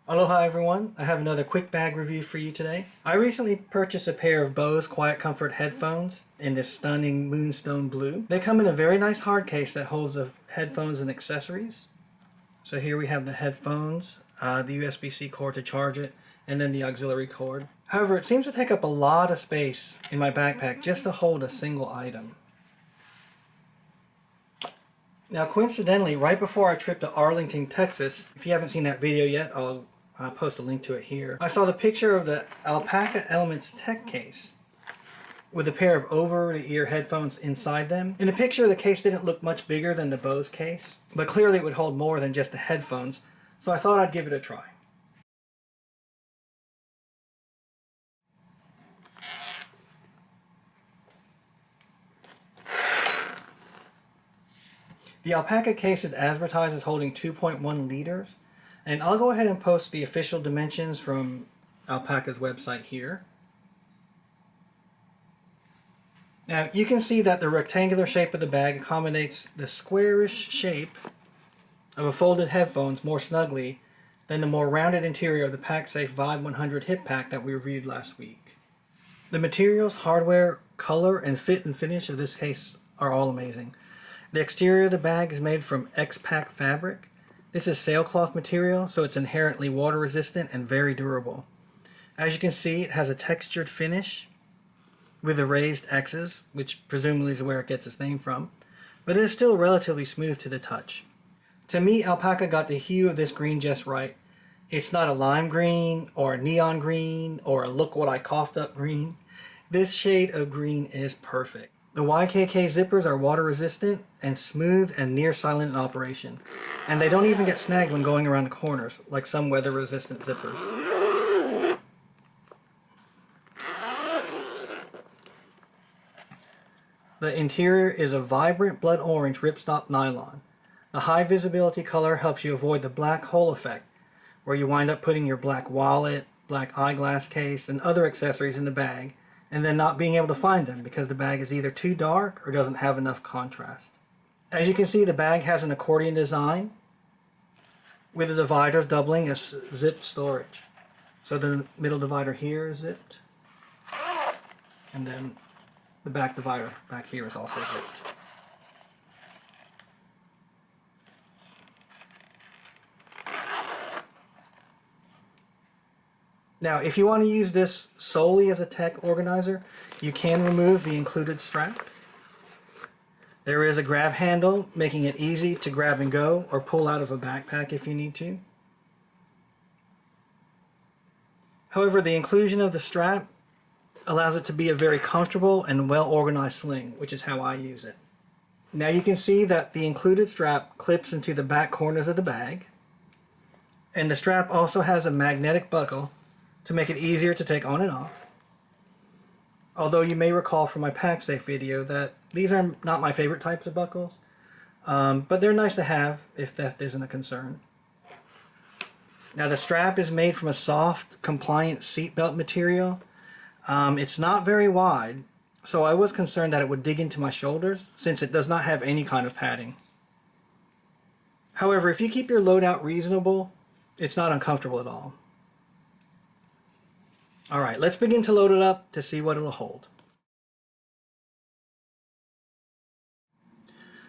Aloha everyone, I have another quick bag review for you today. I recently purchased a pair of Bose Quiet Comfort headphones in this stunning moonstone blue. They come in a very nice hard case that holds the headphones and accessories. So here we have the headphones, the USB-C cord to charge it, and then the auxiliary cord. However, it seems to take up a lot of space in my backpack just to hold a single item. Now coincidentally, right before our trip to Arlington, Texas, if you haven't seen that video yet, I'll post a link to it here. I saw the picture of the Alpaka Elements Tech Case with a pair of over-the-ear headphones inside them. In the picture, the case didn't look much bigger than the Bose case, but clearly it would hold more than just the headphones, so I thought I'd give it a try. The Alpaka case is advertised as holding 2.1 liters, and I'll go ahead and post the official dimensions from Alpaka's website here. Now you can see that the rectangular shape of the bag accommodates the squarish shape of a folded headphones more snugly than the more rounded interior of the PacSafe Vibe 100 hip pack that we reviewed last week. The materials, hardware, color, and fit and finish of this case are all amazing. The exterior of the bag is made from X-Pack fabric. This is sailcloth material, so it's inherently water resistant and very durable. As you can see, it has a textured finish with the raised X's, which presumably is where it gets its name from, but it is still relatively smooth to the touch. To me, Alpaka got the hue of this green just right. It's not a lime green, or a neon green, or a look what I coughed up green. This shade of green is perfect. The YKK zippers are water resistant and smooth and near silent in operation. And they don't even get snagged when going around the corners, like some weather resistant zippers. The interior is a vibrant blood orange ripstop nylon. The high visibility color helps you avoid the black hole effect, where you wind up putting your black wallet, black eyeglass case, and other accessories in the bag, and then not being able to find them because the bag is either too dark or doesn't have enough contrast. As you can see, the bag has an accordion design with the dividers doubling as zipped storage. So the middle divider here is zipped, and then the back divider back here is also zipped. Now, if you want to use this solely as a tech organizer, you can remove the included strap. There is a grab handle, making it easy to grab and go or pull out of a backpack if you need to. However, the inclusion of the strap allows it to be a very comfortable and well-organized sling, which is how I use it. Now you can see that the included strap clips into the back corners of the bag, and the strap also has a magnetic buckle to make it easier to take on and off. Although you may recall from my PacSafe video that these are not my favorite types of buckles, but they're nice to have if theft isn't a concern. Now the strap is made from a soft, compliant seatbelt material. It's not very wide, so I was concerned that it would dig into my shoulders since it does not have any kind of padding. However, if you keep your loadout reasonable, it's not uncomfortable at all. Alright, let's begin to load it up to see what it'll hold.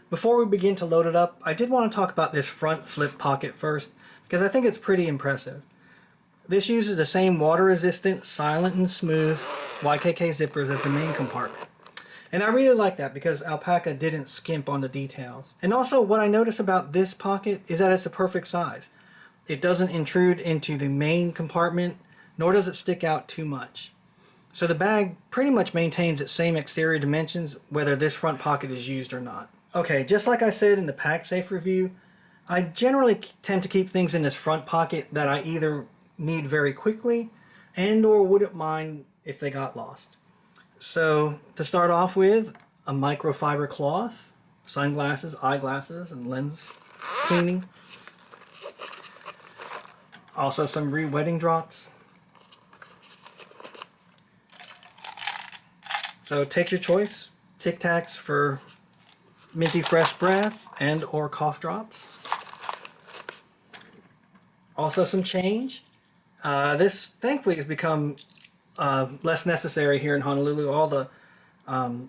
Before we begin to load it up, I did want to talk about this front slip pocket first, because I think it's pretty impressive. This uses the same water-resistant, silent and smooth YKK zippers as the main compartment. And I really like that because Alpaka didn't skimp on the details. And also, what I notice about this pocket is that it's a perfect size. It doesn't intrude into the main compartment, nor does it stick out too much. So the bag pretty much maintains its same exterior dimensions whether this front pocket is used or not. Okay, just like I said in the PacSafe review, I generally tend to keep things in this front pocket that I either need very quickly and or wouldn't mind if they got lost. So to start off with, a microfiber cloth, sunglasses, eyeglasses, and lens cleaning. Also some re-wetting drops. So take your choice. Tic Tacs for minty fresh breath and or cough drops. Also some change. This thankfully has become less necessary here in Honolulu. All the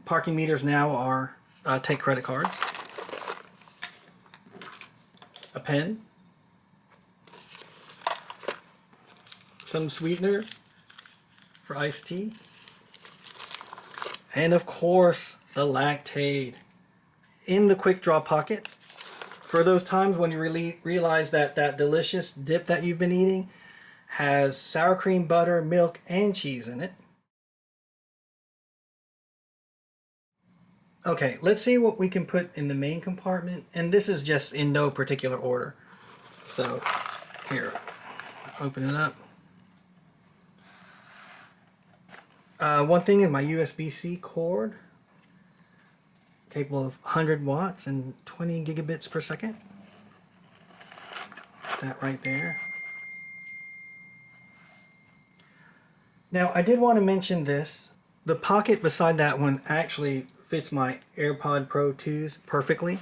parking meters now are take credit cards. A pen. Some sweetener for iced tea. And of course, the lactate in the quick draw pocket. For those times when you really realize that that delicious dip that you've been eating has sour cream, butter, milk, and cheese in it. Okay, let's see what we can put in the main compartment. And this is just in no particular order. So, here, open it up. One thing is my USB-C cord, capable of 100 watts and 20 gigabits per second. That right there. Now, I did want to mention this. The pocket beside that one actually fits my AirPod Pro 2s perfectly.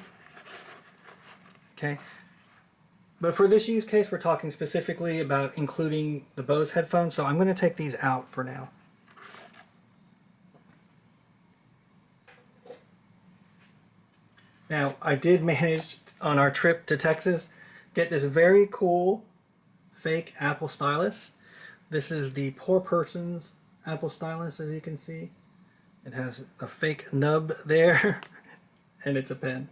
Okay. But for this use case, we're talking specifically about including the Bose headphones, so I'm going to take these out for now. Now, I did manage on our trip to Texas get this very cool fake Apple stylus. This is the poor person's Apple stylus, as you can see. It has a fake nub there, and it's a pen.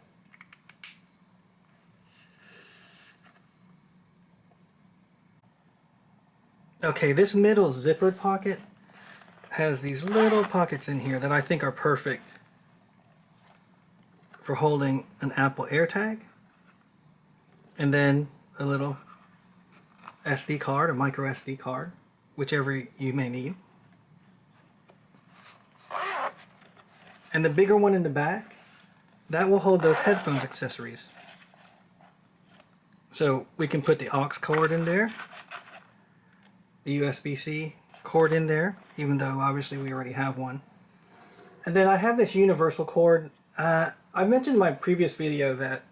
Okay, this middle zippered pocket has these little pockets in here that I think are perfect for holding an Apple AirTag, and then a little SD card, a micro SD card, whichever you may need. And the bigger one in the back, that will hold those headphones accessories. So we can put the aux cord in there, the USB-C cord in there, even though obviously we already have one. And then I have this universal cord. I mentioned in my previous video that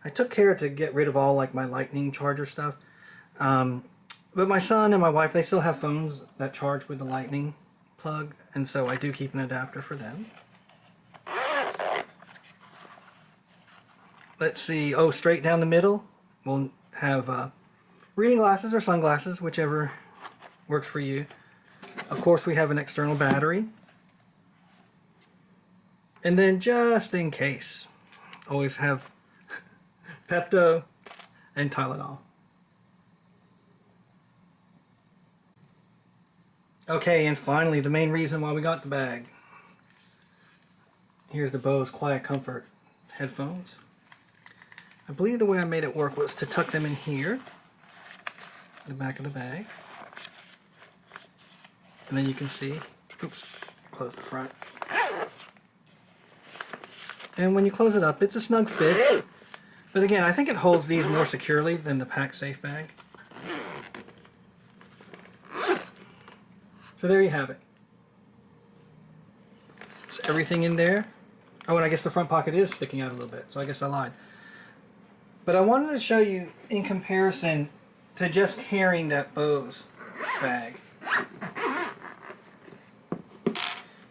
I took care to get rid of all like my lightning charger stuff. But my son and my wife, they still have phones that charge with the lightning plug, and so I do keep an adapter for them. Let's see, oh, straight down the middle, we'll have reading glasses or sunglasses, whichever works for you. Of course, we have an external battery. And then just in case, always have Pepto and Tylenol. Okay, and finally, the main reason why we got the bag. Here's the Bose Quiet Comfort headphones. I believe the way I made it work was to tuck them in here, the back of the bag. And then you can see, oops, close the front. And when you close it up, it's a snug fit. But again, I think it holds these more securely than the PackSafe bag. So there you have it. It's everything in there. Oh, and I guess the front pocket is sticking out a little bit, so I guess I lied. But I wanted to show you in comparison to just carrying that Bose bag.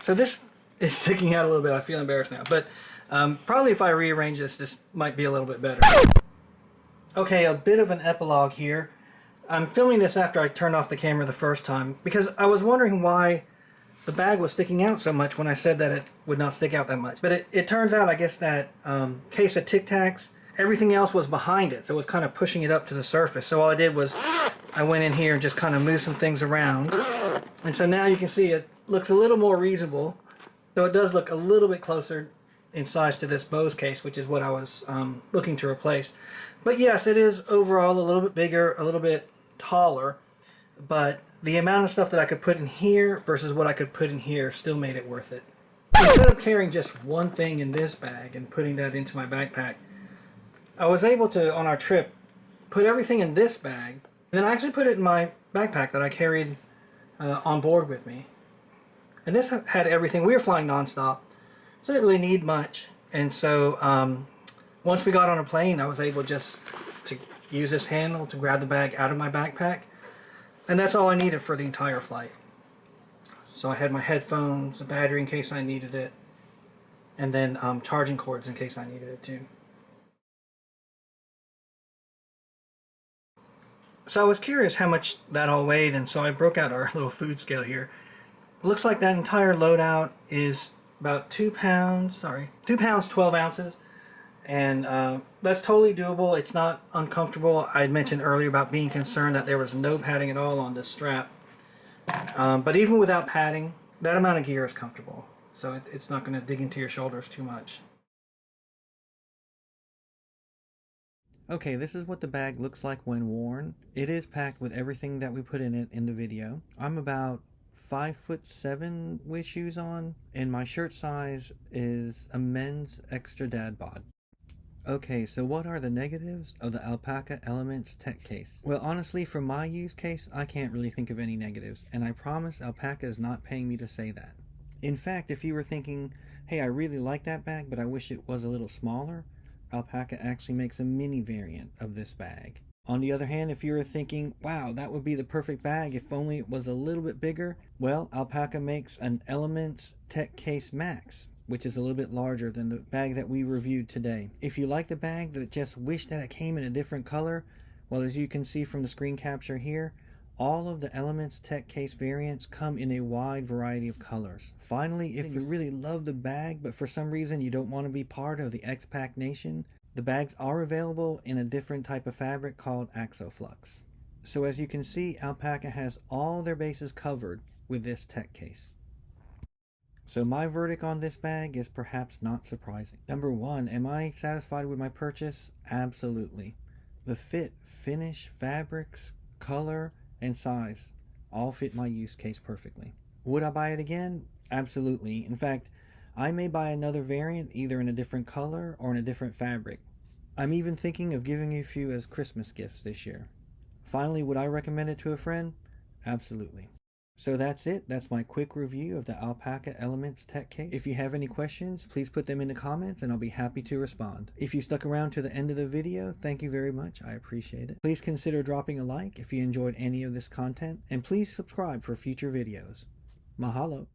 So this is sticking out a little bit. I feel embarrassed now, but probably if I rearrange this might be a little bit better. Okay, a bit of an epilogue here. I'm filming this after I turned off the camera the first time because I was wondering why the bag was sticking out so much when I said that it would not stick out that much. But it turns out, I guess, that case of Tic Tacs, everything else was behind it, so it was kind of pushing it up to the surface. So all I did was I went in here and just kind of moved some things around. And so now you can see it looks a little more reasonable. So it does look a little bit closer in size to this Bose case, which is what I was looking to replace. But yes, it is overall a little bit bigger, a little bit taller, but the amount of stuff that I could put in here versus what I could put in here still made it worth it. Instead of carrying just one thing in this bag and putting that into my backpack, I was able to, on our trip, put everything in this bag, and then I actually put it in my backpack that I carried on board with me. And this had everything. We were flying nonstop, so I didn't really need much. And so once we got on a plane, I was able to just to use this handle to grab the bag out of my backpack. And that's all I needed for the entire flight. So I had my headphones, a battery in case I needed it, and then charging cords in case I needed it too. So I was curious how much that all weighed, and so I broke out our little food scale here. It looks like that entire loadout is about 2 pounds, 12 ounces. And that's totally doable. It's not uncomfortable. I mentioned earlier about being concerned that there was no padding at all on this strap. But even without padding, that amount of gear is comfortable. So it's not going to dig into your shoulders too much. Okay, this is what the bag looks like when worn. It is packed with everything that we put in it in the video. I'm about 5'7" with shoes on, and my shirt size is a men's extra dad bod. Okay, so what are the negatives of the Alpaka Elements Tech Case? Well, honestly, for my use case, I can't really think of any negatives, and I promise Alpaka is not paying me to say that. In fact, if you were thinking, hey, I really like that bag, but I wish it was a little smaller, Alpaka actually makes a mini variant of this bag. On the other hand, if you were thinking, wow, that would be the perfect bag if only it was a little bit bigger, well, Alpaka makes an Elements Tech Case Max, which is a little bit larger than the bag that we reviewed today. If you like the bag but just wish that it came in a different color, well, as you can see from the screen capture here, all of the Elements Tech Case variants come in a wide variety of colors. Finally, if you really love the bag but for some reason you don't want to be part of the X-Pack Nation, the bags are available in a different type of fabric called Axoflux. So as you can see, Alpaka has all their bases covered with this tech case. So my verdict on this bag is perhaps not surprising. Number one, am I satisfied with my purchase? Absolutely. The fit, finish, fabrics, color, and size all fit my use case perfectly. Would I buy it again? Absolutely. In fact, I may buy another variant either in a different color or in a different fabric. I'm even thinking of giving a few as Christmas gifts this year. Finally, would I recommend it to a friend? Absolutely. So that's it. That's my quick review of the Alpaka Elements Tech Case. If you have any questions, please put them in the comments and I'll be happy to respond. If you stuck around to the end of the video, thank you very much. I appreciate it. Please consider dropping a like if you enjoyed any of this content, and please subscribe for future videos. Mahalo.